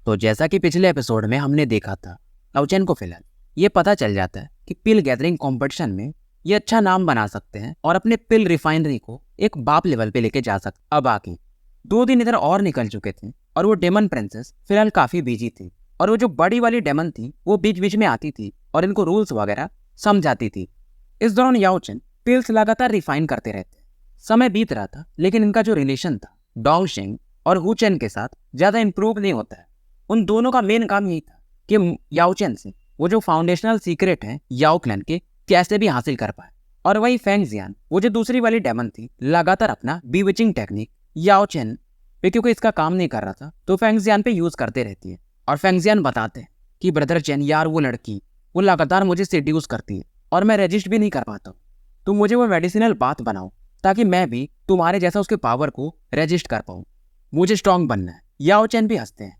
तो जैसा कि पिछले एपिसोड में हमने देखा था, याओचेन को फिलहाल ये पता चल जाता है कि पिल गैदरिंग कंपटीशन में ये अच्छा नाम बना सकते हैं और अपने पिल रिफाइनरी को एक बाप लेवल पे लेके जा सकते। अब आगे 2 दिन इधर और निकल चुके थे और वो डेमन प्रिंसेस फिलहाल काफी बिजी थी और वो जो बड़ी वाली डेमन थी वो बीच बीच में आती थी और इनको रूल्स वगैरह समझाती थी। इस दौरान याओचेन पिल्स लगातार रिफाइन करते रहते। समय बीत रहा था लेकिन इनका जो रिलेशन था डोंगशेंग और हुचेन के साथ ज्यादा इंप्रूव नहीं होता है। उन दोनों का मेन काम यही था कि याओचेन से वो जो फाउंडेशनल सीक्रेट है याओ क्लैन के कैसे भी हासिल कर पाए। और वही फेंगजियान वो जो दूसरी वाली डेमन थी लगातार अपना बीविचिंग टेक्निक याओचेन पे, क्योंकि इसका काम नहीं कर रहा था तो फेंगजियान पे यूज करते रहती है। और फेंगजियान बताते हैं कि ब्रदर चेन यार वो लड़की वो लगातार मुझे सेड्यूस करती है और मैं रजिस्ट भी नहीं कर पाता हूँ। तुम मुझे वो मेडिसिनल बात बनाओ ताकि मैं भी तुम्हारे जैसा उसके पावर को रजिस्ट कर पाऊँ। मुझे स्ट्रांग बनना है। याओचेन भी हंसते हैं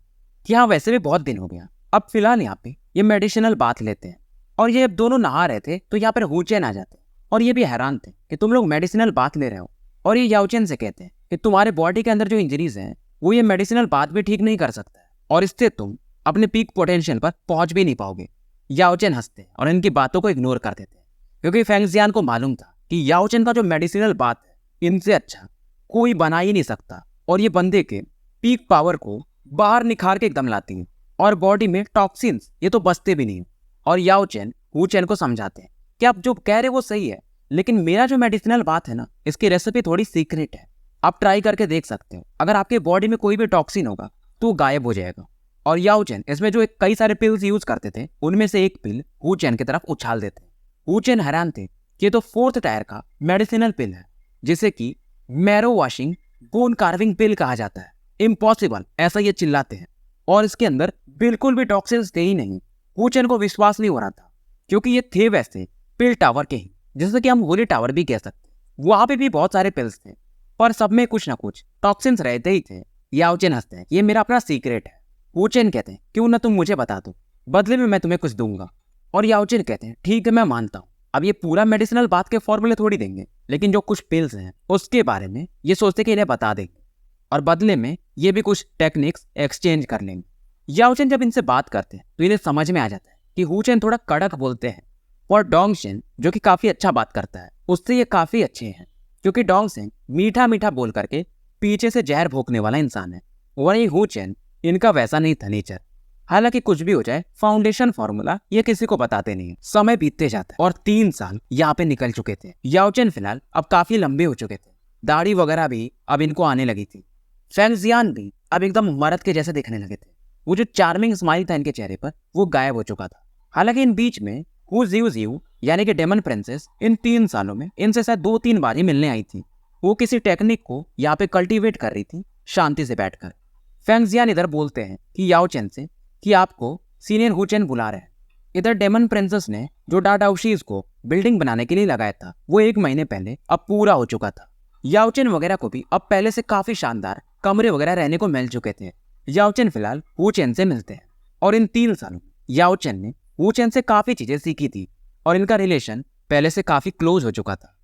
कि हाँ वैसे भी बहुत दिन हो गया, अब फिलहाल यहाँ पे ये मेडिसिनल बात लेते हैं। और ये अब दोनों नहा रहे थे तो यहाँ पर हुचेन आ जाते हैं और ये भी हैरान थे कि तुम लोग मेडिसिनल बात ले रहे हो। और ये याओचेन से कहते हैं कि तुम्हारे बॉडी के अंदर जो इंजरीज हैं वो ये मेडिसिनल बात भी ठीक नहीं कर सकता है और इससे तुम अपने पीक पोटेंशियल पर पहुंच भी नहीं पाओगे। याओचेन हंसते हैं और इनकी बातों को इग्नोर कर देते हैं क्योंकि फेंगजियान को मालूम था कि याओचेन का जो मेडिसिनल बात है इनसे अच्छा कोई बना ही नहीं सकता और ये बंदे के पीक पावर को बाहर निखार के एकदम लाती है और बॉडी में टॉक्सिन्स ये तो बचते भी नहीं। और याओचेन हुचेन को समझाते हैं कि आप जो कह रहे वो सही है लेकिन मेरा जो मेडिसिनल बात है ना इसकी रेसिपी थोड़ी सीक्रेट है, आप ट्राई करके देख सकते हो। अगर आपके बॉडी में कोई भी टॉक्सिन होगा तो गायब हो जाएगा। और याओचेन इसमें जो कई सारे पिल्स यूज करते थे उनमें से एक पिल हुचेन की तरफ उछाल देते हैं। हुचेन हैरान थे कि ये तो 4th टायर का मेडिसिनल पिल है जिसे कि मैरो वॉशिंग बोन कार्विंग पिल कहा जाता है। इम्पॉसिबल, ऐसा ये चिल्लाते हैं और इसके अंदर बिल्कुल भी टॉक्सिन्स थे ही नहीं। हुचेन को विश्वास नहीं हो रहा था क्योंकि ये थे वैसे पिल टावर के ही, जैसे कि हम होली टावर भी कह सकते हैं। वहां पे भी बहुत सारे पिल्स थे पर सब में कुछ ना कुछ टॉक्सिन्स रहते ही थे। याओचेन हंसते हैं ये मेरा अपना सीक्रेट है। हुचेन कहते हैं क्यों ना तुम मुझे बता दो, बदले में मैं तुम्हें कुछ दूंगा। और याओचेन कहते हैं ठीक है मैं मानता हूँ, अब ये पूरा मेडिसिनल बात के फॉर्मूले थोड़ी देंगे लेकिन जो कुछ पिल्स हैं उसके बारे में ये सोचते कि इन्हें बता देंगे और बदले में ये भी कुछ टेक्निक्स एक्सचेंज कर लेंगे। याओचेन जब इनसे बात करते हैं तो इन्हें समझ में आ जाता है कि हुचेन थोड़ा कड़क बोलते हैं और डोंगशेन जो कि काफी अच्छा बात करता है उससे ये काफी अच्छे हैं क्योंकि डोंगशेन मीठा मीठा बोल करके पीछे से जहर भोंकने वाला इंसान है। वही हुचेन इनका वैसा नहीं था नेचर। हालांकि कुछ भी हो जाए फाउंडेशन फॉर्मूला ये किसी को बताते नहीं। समय बीतते जाता है और 3 साल यहाँ पे निकल चुके थे। याओचेन फिलहाल अब काफी लंबे हो चुके थे, दाढ़ी वगैरह भी अब इनको आने लगी थी। फेंगजियान भी अब एकदम मर्द के जैसे दिखने लगे थे। वो जो चार्मिंग स्माइल था इनके चेहरे पर वो गायब हो चुका था। हालांकि इन बीच में हु जिउ जिउ यानी कि डेमन प्रिंसेस इन 3 सालों में इनसे शायद 2-3 बार ही मिलने आई थी। वो किसी टेक्निक को यहाँ पे कल्टीवेट कर रही थी शांति से बैठकर। फेंगजियान इधर बोलते हैं कि याओचेन से कि आपको सीनियर हुचेन बुला रहे हैं। इधर डेमन प्रिंसेस ने जो डाडाउशीज को बिल्डिंग बनाने के लिए लगाया था वो 1 महीने पहले अब पूरा हो चुका था। याओचेन वगैरह को भी अब पहले से काफी शानदार कमरे वगैरह रहने को मिल चुके थे। याओचेन फिलहाल हुचेन से मिलते हैं और इन 3 सालों में याओचेन ने हुचेन से काफी चीजें सीखी थी और इनका रिलेशन पहले से काफी क्लोज हो चुका था।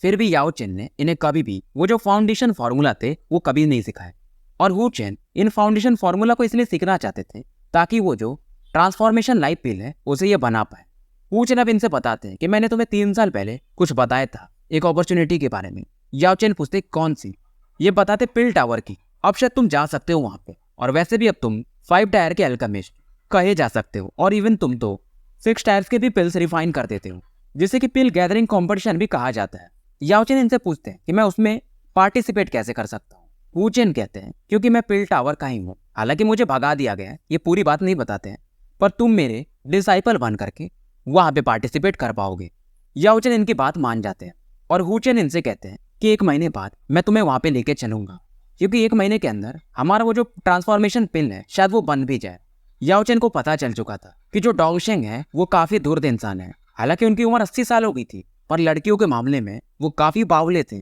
फिर भी याओचेन ने इन्हें कभी भी वो जो फाउंडेशन फॉर्मूला थे वो कभी नहीं सिखाए और हुचेन इन फाउंडेशन फॉर्मूला को इसलिए सीखना चाहते थे ताकि वो जो ट्रांसफॉर्मेशन लाइफ पिल है उसे ये बना पाए। हुचेन अब इनसे बताते हैं कि मैंने तुम्हें 3 साल पहले कुछ बताया था एक अपॉर्चुनिटी के बारे में। याओचेन पूछते कौन सी? ये बताते पिल टावर की। अब शायद तुम जा सकते हो वहां पे और वैसे भी अब तुम 5 टायर के अल्केमिस्ट कहे जा सकते हो और इवन तुम तो 6 टायर्स के भी पिल्स रिफाइन कर देते हो जिसे कि पिल गैदरिंग कॉम्पिटिशन भी कहा जाता है। याओचेन इनसे पूछते हैं कि मैं उसमें पार्टिसिपेट कैसे कर सकता हूँ। हुचेन कहते हैं क्योंकि मैं पिल टावर का ही हूँ, हालांकि मुझे भगा दिया गया है, ये पूरी बात नहीं बताते हैं, पर तुम मेरे डिसाइपल बन करके वहां पे पार्टिसिपेट कर पाओगे। याओचेन इनकी बात मान जाते हैं और हुचेन इनसे कहते हैं कि 1 महीने बाद मैं तुम्हें वहां पे लेके चलूंगा क्योंकि 1 महीने के अंदर हमारा वो जो ट्रांसफॉर्मेशन पिल है शायद वो बन भी जाए। याओचेन को पता चल चुका था कि जो डोंगशेंग है वो काफी धूर्त इंसान है। हालांकि उनकी उम्र 80 साल हो गई थी पर लड़कियों के मामले में वो काफी बावले थे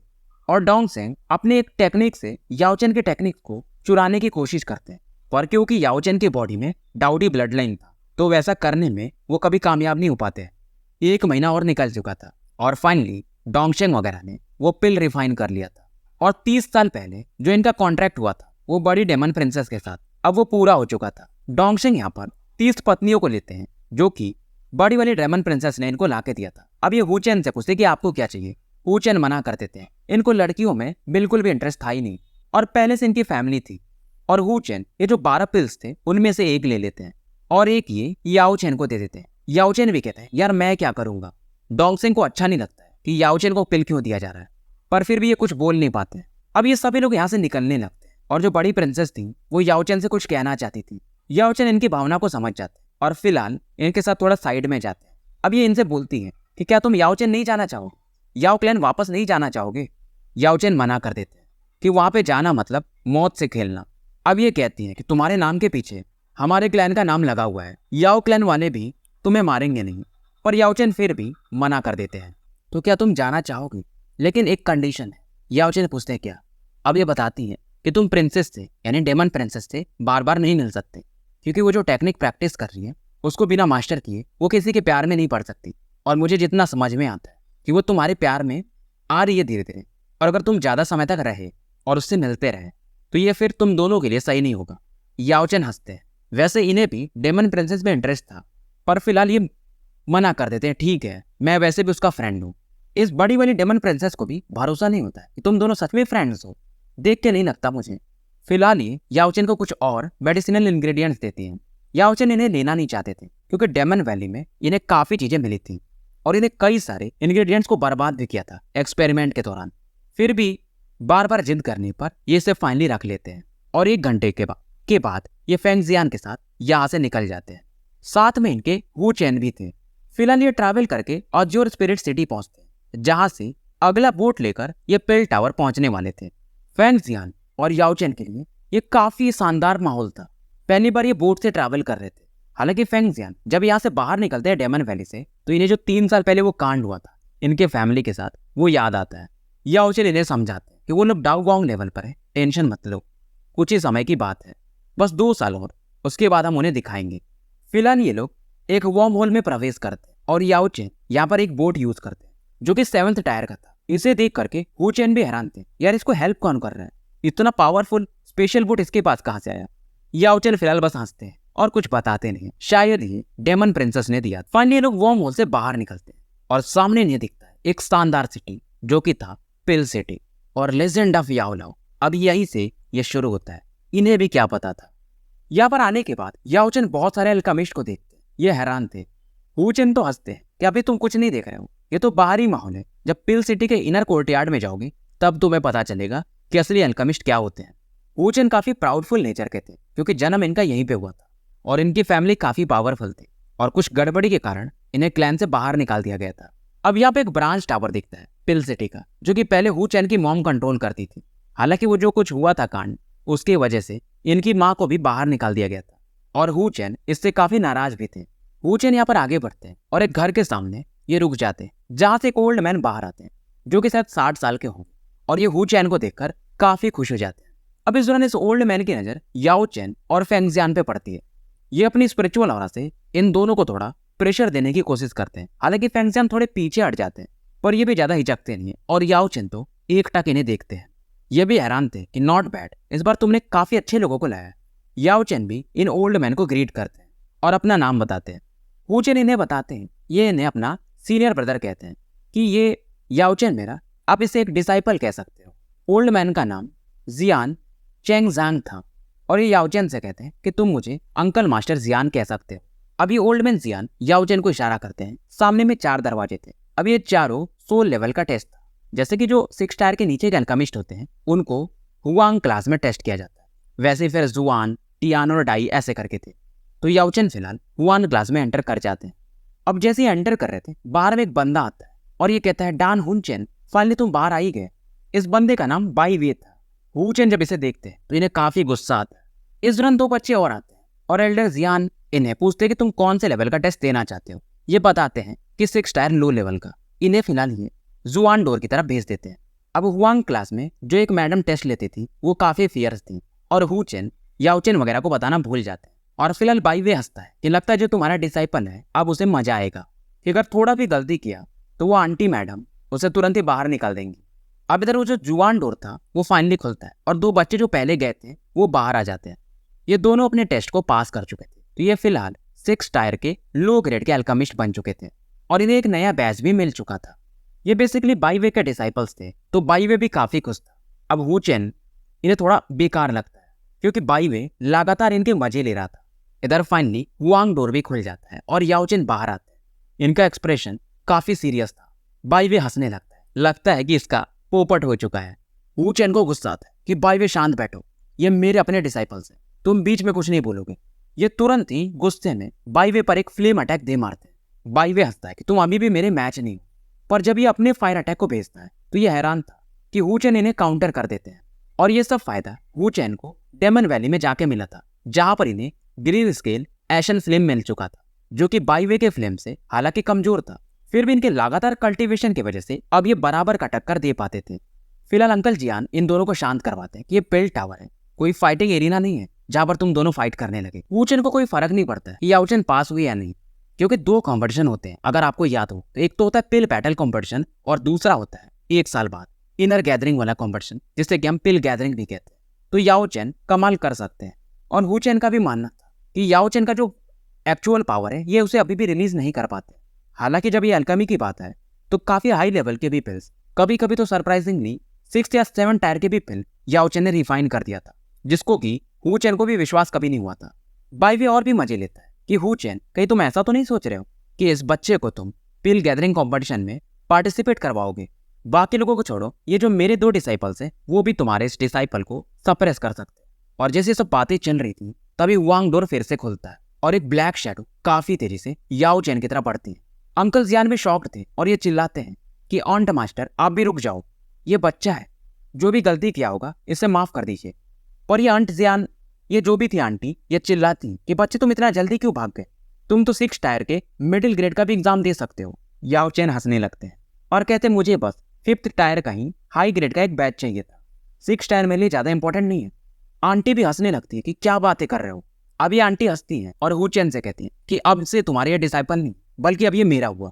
और डोंगशेंग अपने एक टेक्निक से याओचेन के टेक्निक को चुराने की कोशिश करते हैं पर क्योंकि याओचेन की बॉडी में डाउडी ब्लड लाइन था तो वैसा करने में वो कभी कामयाब नहीं हो पाते। 1 महीना और निकल चुका था और फाइनली डोंगशेंग वगैरह ने वो पिल रिफाइन कर लिया था और 30 साल पहले जो इनका कॉन्ट्रैक्ट हुआ था वो बड़ी डेमन प्रिंसेस के साथ अब वो पूरा हो चुका था। डोंगशिंग यहाँ पर 30 पत्नियों को लेते हैं, जो कि बड़ी वाली ड्रेमन प्रिंसेस ने इनको ला के दिया था। अब ये हुचेन से पूछते कि आपको क्या चाहिए। हुचेन मना कर देते हैं, इनको लड़कियों में बिल्कुल भी इंटरेस्ट था ही नहीं और पहले से इनकी फैमिली थी। और हुचेन ये जो 12 पिल्स थे उनमें से एक ले लेते हैं और एक ये याओचेन को दे देते हैं। याओचेन भी कहते हैं यार मैं क्या करूंगा। डोंगशिंग को अच्छा नहीं लगता है कि याओचेन को पिल क्यों दिया जा रहा है, पर फिर भी ये कुछ बोल नहीं पाते हैं। अब ये सभी लोग यहाँ से निकलने लगते हैं और जो बड़ी प्रिंसेस थी वो याओचेन से कुछ कहना चाहती थी। याओचेन इनकी भावना को समझ जाते हैं और फिलहाल इनके साथ थोड़ा साइड में जाते हैं। अब ये इनसे बोलती है कि क्या तुम याओचेन नहीं जाना चाहोगे, याओ क्लैन वापस नहीं जाना चाहोगे। याओचेन मना कर देते हैं कि वहां पे जाना मतलब मौत से खेलना। अब ये कहती है कि तुम्हारे नाम के पीछे हमारे क्लैन का नाम लगा हुआ है, याओ क्लैन वाले भी तुम्हें मारेंगे नहीं। पर याओचेन फिर भी मना कर देते हैं। तो क्या तुम जाना चाहोगे, लेकिन एक कंडीशन है। याओचेन पूछते हैं क्या। अब ये बताती है कि तुम प्रिंसेस से यानी डेमन प्रिंसेस से बार बार नहीं मिल सकते, क्योंकि वो जो टेक्निक प्रैक्टिस कर रही है उसको बिना मास्टर किए वो किसी के प्यार में नहीं पड़ सकती। और मुझे जितना समझ में आता है कि वो तुम्हारे प्यार में आ रही है धीरे धीरे, और अगर तुम ज़्यादा समय तक रहे और उससे मिलते रहे तो ये फिर तुम दोनों के लिए सही नहीं होगा। याओचेन हंसते हैं। वैसे इन्हें भी डेमन प्रिंसेस में इंटरेस्ट था, पर फिलहाल ये मना कर देते हैं ठीक है मैं वैसे भी उसका फ्रेंड हूँ। इस बड़ी वाली डेमन प्रिंसेस को भी भरोसा नहीं होता है कि तुम दोनों सच में फ्रेंड्स हो, देख के नहीं लगता मुझे। फिलहाल ये याओचेन को कुछ और मेडिसिनल इंग्रेडिएंट्स देती हैं। याओचेन इन्हें लेना नहीं चाहते थे क्योंकि डेमन वैली में इन्हें काफ़ी चीज़ें मिली थी और इन्हें कई सारे इंग्रेडिएंट्स को बर्बाद भी किया था एक्सपेरिमेंट के दौरान। फिर भी बार बार जिद करने पर ये इसे फाइनली रख लेते हैं और 1 घंटे के बाद ये फेंगजियान के साथ यहाँ से निकल जाते हैं। साथ में इनके हुचेन भी थे। फिलहाल ये ट्रैवल करके अज्योर स्पिरिट सिटी पहुंचते हैं, जहां से अगला बोट लेकर ये पिल टावर पहुंचने वाले थे। फेंगजियान और याओचेन के लिए ये काफी शानदार माहौल था। पहली बार ये बोट से ट्रैवल कर रहे थे। हालांकि फेंगजियान जब यहाँ से बाहर निकलते हैं डेमन वैली से, तो इन्हें जो 3 साल पहले वो कांड हुआ था इनके फैमिली के साथ वो याद आता है। याओचेन इन्हें समझाते हैं कि वो लोग डाउगोंग लेवल पर है, टेंशन मत लो, कुछ ही समय की बात है, बस 2 साल और, उसके बाद हम उन्हें दिखाएंगे। फिलहाल ये लोग एक वर्म होल में प्रवेश करते हैं और याओचेन यहाँ पर एक बोट यूज करते हैं जो कि 7th टायर का था। इसे देख करके हुचेन भी हैरान थे, यार इसको हेल्प कौन कर रहा है, इतना पावरफुल स्पेशल बोट इसके पास कहाँ से आया। याओचेन फिलहाल बस हंसते हैं और कुछ बताते नहीं, शायद ही डेमन प्रिंसेस ने दिया। फाइनली लोग वर्म होल से बाहर निकलते हैं और सामने इन्हें दिखता है एक शानदार सिटी जो कि था पिल सिटी और लेजेंड ऑफ याओलाओ। अब यहीं से ये शुरू होता है। इन्हें भी क्या पता था। यहाँ पर आने के बाद याओचेन बहुत सारे अल्केमिस्ट को देखते हैं, ये हैरान थे। हुचेन तो हंसते हैं कि अभी तुम कुछ नहीं देख रहे हो, ये तो बाहरी माहौल है, जब पिल सिटी के इनर कोर्टयार्ड में जाओगे तब तुम्हें पता चलेगा कि असली अल्केमिस्ट क्या होते हैं। हुचेन काफी प्राउडफुल नेचर के थे क्योंकि जन्म इनका यहीं पे हुआ था और इनकी फैमिली काफी पावरफुल थी और कुछ गड़बड़ी के कारण इन्हें क्लैन से बाहर निकाल दिया गया था। अब यहाँ पे एक ब्रांच टावर दिखता है पिल सिटी का, जो कि पहले हुचेन की मॉम कंट्रोल करती थी। हालांकि वो जो कुछ हुआ था कांड, उसकी वजह से इनकी माँ को भी बाहर निकाल दिया गया था और हुचेन इससे काफी नाराज भी थे। हुचेन यहाँ पर आगे बढ़ते हैं और एक घर के सामने ये रुक जाते हैं, जहाँ से एक ओल्ड मैन बाहर आते हैं जो कि शायद 60 साल के होंगे और ये हुचेन को देखकर काफी खुश हो जाते हैं। अब इस दौरान इस ओल्ड मैन की नजर याओचेन और फेंगजियान पे पड़ती है। ये अपनी स्पिरिचुअल ऑरा से इन दोनों को थोड़ा प्रेशर देने की कोशिश करते हैं। हालांकि फेंगजियान थोड़े पीछे हट जाते हैं, पर ये भी ज्यादा हिचकते नहीं है और याओचेन तो एकटक इन्हें देखते हैं। ये भी हैरान थे कि नॉट बैड, इस बार तुमने काफी अच्छे लोगों को लाया है। याओचेन भी इन ओल्ड मैन को ग्रीट करते हैं और अपना नाम बताते हैं। हुचेन इन्हें बताते हैं, ये इन्हें अपना सीनियर ब्रदर कहते हैं कि ये याओचेन मेरा, आप इसे एक डिसाइपल कह सकते हो। ओल्ड मैन का नाम जियान चेंगजांग था और ये याओचेन से कहते हैं कि तुम मुझे अंकल मास्टर जियान कह सकते हो। अब ये ओल्ड मैन जियान याओचेन को इशारा करते हैं। सामने में 4 दरवाजे थे। अब ये चारों सोल लेवल का टेस्ट था, जैसे कि जो 6 टायर के नीचे के अल्केमिस्ट होते हैं उनको हुआंग क्लास में टेस्ट किया जाता है, वैसे फिर जुआन, टियान और डाई ऐसे करके थे। तो याओचेन फिलहाल हुआन क्लास में एंटर कर जाते हैं। अब जैसे ही एंटर कर रहे थे, बाहर में एक बंदा आता है और ये कहता है डान हुनचेन, फाइनली तुम बाहर आ ही गए। इस बंदे का नाम बाई वे था। हुचेन जब इसे देखते हैं तो इन्हें काफी गुस्सा आता है। इस दौरान 2 बच्चे और आते हैं और एल्डर जियान इन्हें पूछते हैं कि तुम कौन से लेवल का टेस्ट देना चाहते हो। ये बताते हैं कि 6 टायर लो लेवल का। इन्हें फिलहाल ये जुआन डोर की तरफ भेज देते हैं। अब हुआंग क्लास में जो एक मैडम टेस्ट लेती थी वो काफी फियर्स थी और हुचेन याओचेन वगैरह को बताना भूल जाते हैं। और फिलहाल बाई वे हंसता है कि लगता है जो तुम्हारा डिसाइपल है अब उसे मजा आएगा कि अगर थोड़ा भी गलती किया तो वो आंटी मैडम उसे तुरंत ही बाहर निकाल देंगी। अब इधर वो जो जुआन डोर था वो फाइनली खुलता है और 2 बच्चे जो पहले गए थे वो बाहर आ जाते हैं। ये दोनों अपने टेस्ट को पास कर चुके थे, तो ये फिलहाल 6 टायर के लो ग्रेड के अल्केमिस्ट बन चुके थे और इन्हें एक नया बैच भी मिल चुका था। ये बेसिकली बाईवे के डिसाइपल्स थे, तो बाईवे भी काफी खुश था। अब वू चेन इन्हें थोड़ा बेकार लगता है क्योंकि बाईवे लगातार इनके मजे ले रहा था। इधर फाइनली हुआंग डोर भी खुल जाता है और याओ चेन बाहर आते हैं। इनका एक्सप्रेशन काफी सीरियस था। बाईवे हंसने लगता है कि इसका पोपट हो चुका है। वू चेन को गुस्सा आता है कि बाईवे शांत बैठो, ये मेरे अपने डिसाइपल्स हैं, तुम बीच में कुछ नहीं बोलोगे। ये तुरंत ही गुस्से में बाईवे पर एक फ्लेम अटैक दे मारते हैं। बाईवे हंसता है कि तुम अभी भी मेरे मैच नहीं हो, पर जब ये अपने फायर अटैक को भेजता है तो ये हैरान था कि वू चेन इन्हें काउंटर कर देते हैं। और ये सब फायदा वू चेन को डेमन वैली में जाके मिला था, जहां पर इन्हें ग्रीन स्केल एशन फ्लेम मिल चुका था, जो कि बाईवे के फ्लेम से हालांकि कमजोर था, फिर भी इनके लगातार कल्टीवेशन की वजह से अब ये बराबर का टक्कर दे पाते थे। फिलहाल अंकल जियान इन दोनों को शांत करवाते हैं कि ये पिल टावर है, कोई फाइटिंग एरिना नहीं है जहां पर तुम दोनों फाइट करने लगे। वू चेन को कोई फर्क नहीं पड़ता है याओ चेन पास हुई या नहीं, क्योंकि 2 कॉम्पिटिशन होते हैं अगर आपको याद हो। तो एक तो होता है पिल बैटल कॉम्पिटिशन और दूसरा होता है 1 साल बाद इनर गैदरिंग वाला कॉम्पिटिशन, जिससे कि हम पिल गैदरिंग भी कहते हैं। तो याओ चेन कमाल कर सकते हैं और वू चेन का भी मानना था कि याओ चेन का जो एक्चुअल पावर है ये उसे अभी भी रिलीज नहीं कर पाते। हालांकि जब ये अल्केमी की बात है तो काफी हाई लेवल के भी पिल्स, कभी कभी तो सरप्राइजिंगली 6 या 7 टायर के भी पिल याओ चेन ने रिफाइन कर दिया था, जिसको कि वू चेन को भी विश्वास कभी नहीं हुआ था। बाईवे और भी मजे लेता है कि वू चेन कहीं तुम ऐसा तो नहीं सोच रहे हो कि इस बच्चे को तुम पिल गैदरिंग कॉम्पिटिशन में पार्टिसिपेट करवाओगे। बाकी लोगों को छोड़ो, ये जो मेरे 2 डिसाइपल्स हैं वो भी तुम्हारे इस डिसाइपल को सप्रेस कर सकते हैं। और जैसे सब बातें चल रही थी तभी हुआंग डोर फिर से खुलता है और एक ब्लैक शैडो काफी तेजी से याओ चेन की तरफ बढ़ती है। अंकल जियान भी शॉक्ड थे और ये चिल्लाते हैं कि ऑन्ट मास्टर आप भी रुक जाओ, ये बच्चा है, जो भी गलती किया होगा इसे माफ कर दीजिए। पर ये अंट जियान, ये जो भी थी आंटी, ये चिल्लाती कि बच्चे तुम इतना जल्दी क्यों भाग गए, तुम तो 6 टायर के मिडिल ग्रेड का भी एग्जाम दे सकते हो। याओ चेन हंसने लगते हैं और कहते मुझे बस 5th टायर का ही हाई ग्रेड का एक बैच चाहिए था, 6 टायर मेरे लिए ज्यादा इंपॉर्टेंट नहीं है। आंटी भी हंसने लगती है कि क्या बातें कर रहे हो। अब ये आंटी हंसती हैं और वू चेन से कहती हैं कि अब से तुम्हारे ये डिसाइपल नहीं बल्कि अब ये मेरा हुआ।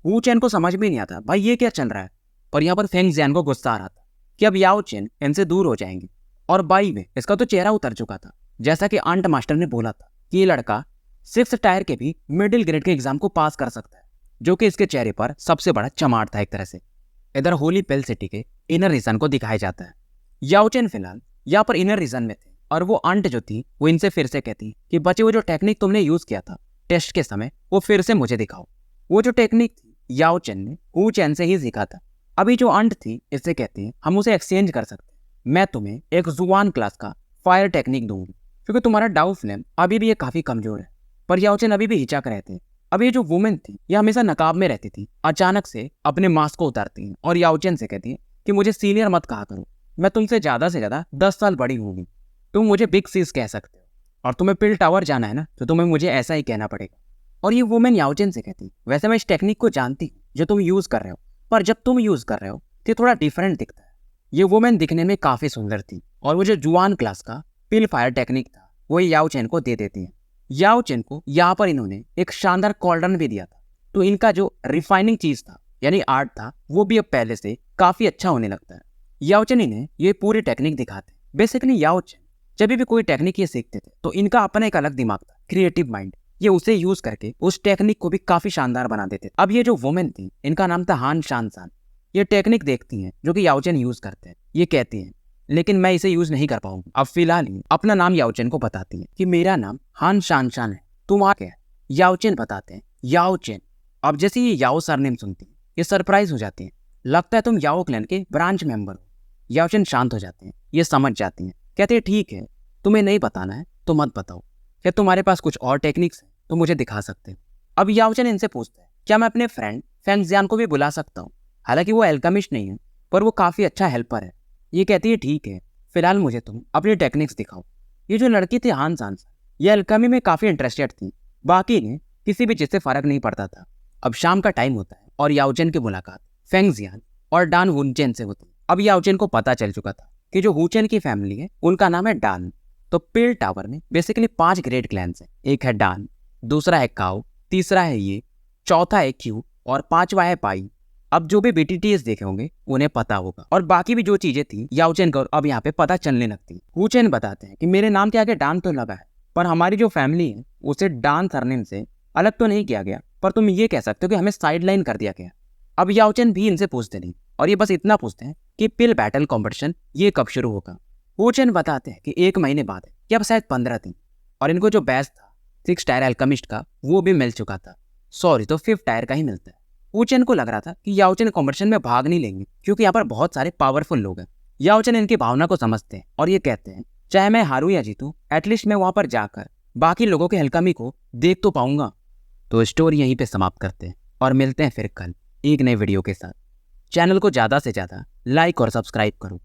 वू चेन को समझ में नहीं आता भाई ये क्या चल रहा है, पर यहाँ पर फेंग जियान को गुस्सा आ रहा था कि अब याओ चेन इनसे दूर हो जाएंगे। और बाईवे इसका तो चेहरा उतर चुका था, जैसा कि आंट मास्टर ने बोला था कि ये लड़का 6 टायर के भी मिडिल ग्रेड के एग्जाम को पास कर सकता है, जो कि इसके चेहरे पर सबसे बड़ा चमाट था एक तरह से। इधर होली पेल सिटी के इनर रीजन को दिखाया जाता है। याओ चेन फिलहाल यहाँ पर इनर रीजन में थे और वो आंट जो थी वो इनसे फिर से कहती कि बच्चे वो जो टेक्निक तुमने यूज किया था टेस्ट के समय वो फिर से मुझे दिखाओ। वो जो टेक्निक थी याओ चेन ने वू चेन से ही सीखा था। अभी जो आंट थी इससे कहती है हम उसे एक्सचेंज कर सकते हैं, मैं तुम्हें एक जुआन क्लास का फायर टेक्निक दूंगी क्योंकि तुम्हारा डाउ फ्लेम अभी भी ये काफी कमजोर है। पर याओ चेन अभी भी हिचक रहे थे। अब ये जो वुमेन थी ये हमेशा नकाब में रहती थी, अचानक से अपने मास्क को उतारती हैं और याओ चेन से कहती है कि मुझे सीनियर मत कहा करो, मैं तुमसे ज्यादा से ज्यादा 10 साल बड़ी होगी, तुम मुझे बिग सीज कह सकते हो और तुम्हें पिल टावर जाना है ना तो तुम्हें मुझे ऐसा ही कहना पड़ेगा। और ये वुमेन याओ चेन से कहती वैसे मैं इस टेक्निक को जानती हूँ जो तुम यूज कर रहे हो, पर जब तुम यूज कर रहे हो तो थोड़ा डिफरेंट दिखता है। ये वुमेन दिखने में काफी सुंदर थी और वो जो जुआन क्लास का पिल फायर टेक्निक था वो याओ चेन को दे देती है। याओ चेन को यहाँ पर इन्होंने एक शानदार कॉल्डन भी दिया था, तो इनका जो रिफाइनिंग चीज था यानी आर्ट था वो भी अब पहले से काफी अच्छा होने लगता है। याओ चेन इन्हें ये पूरी टेक्निक दिखाते। बेसिकली याओ चेन जब भी कोई टेक्निक ये सीखते थे तो इनका अपना एक अलग दिमाग था, क्रिएटिव माइंड, ये उसे यूज करके उस टेक्निक को भी काफी शानदार बना देते थे। अब ये जो वुमेन थी इनका नाम था हान शान सान, ये टेक्निक देखती हैं जो कि याओ चेन यूज करते हैं। ये कहती हैं लेकिन मैं इसे यूज नहीं कर पाऊंगी। अब फिलहाल ही अपना नाम याओ चेन को बताती है कि मेरा नाम हान शान शान है, तुम क्या है? याओ चेन बताते हैं याओ चेन। अब जैसे ये याओ सरनेम सुनती है ये सरप्राइज हो जाती है, लगता है तुम याओ क्लैन के ब्रांच मेंबर हो। याओ चेन शांत हो जाते हैं, ये समझ जाती हैं, कहते हैं ठीक है तुम्हें नहीं बताना है तो मत बताओ, क्या तुम्हारे पास कुछ और टेक्निक्स है तो मुझे दिखा सकते हो। अब याओ चेन इनसे पूछता है क्या मैं अपने फ्रेंड फेंग जियान को भी बुला सकता हूँ, हालांकि वो एल्केमिस्ट नहीं है पर वो काफी अच्छा हेल्पर है। ये कहती है ठीक है फिलहाल मुझे तुम अपनी टेक्निक्स दिखाओ। ये जो लड़की थी हान सान ये एल्केमी में काफी इंटरेस्टेड थी, बाकी ने किसी भी चीज से फर्क नहीं पड़ता था। अब शाम का टाइम होता है और याओ चेन की मुलाकात फेंग जियान और डान हुनचेन से होती है। अब याओ चेन को पता चल चुका था कि जो हुचेन की फैमिली है उनका नाम है डान। तो पिल टावर में बेसिकली 5 ग्रेट क्लैंस हैं, एक है डान, दूसरा है काओ, तीसरा है ये, चौथा है क्यू और 5वां है पाई। अब जो भी BTTS देखे होंगे उन्हें पता होगा, और बाकी भी जो चीजें थी याओचेन को अब यहाँ पे पता चलने लगती। हुचेन बताते हैं कि मेरे नाम के आगे डान तो लगा है, पर हमारी जो फैमिली है उसे डान सरनेम से अलग तो नहीं किया गया, पर तुम ये कह सकते हो कि हमें साइडलाइन कर दिया गया। अब याओचेन भी इनसे पूछते नहीं, और ये बस इतना पूछते हैं कि पिल बैटल कॉम्पिटिशन ये कब शुरू होगा। हुचेन बताते हैं कि 1 महीने बाद है, या शायद 15 दिन, और इनको जो बैच था 6 टायर अल्केमिस्ट का वो भी मिल चुका था। सॉरी, तो 5 टायर का ही मिलता है। हुचेन को लग रहा था कि याओचेन कॉम्पिटिशन में भाग नहीं लेंगे क्योंकि यहाँ पर बहुत सारे पावरफुल लोग हैं। याओचेन इनकी भावना को समझते हैं और ये कहते हैं चाहे मैं हारूं या जीतूं, एटलीस्ट मैं वहां पर जाकर बाकी लोगों के हल्कामी को देख तो पाऊंगा। तो स्टोरी यहीं पे समाप्त करते हैं और मिलते हैं फिर कल एक नए वीडियो के साथ। चैनल को ज़्यादा से ज़्यादा लाइक और सब्सक्राइब करो।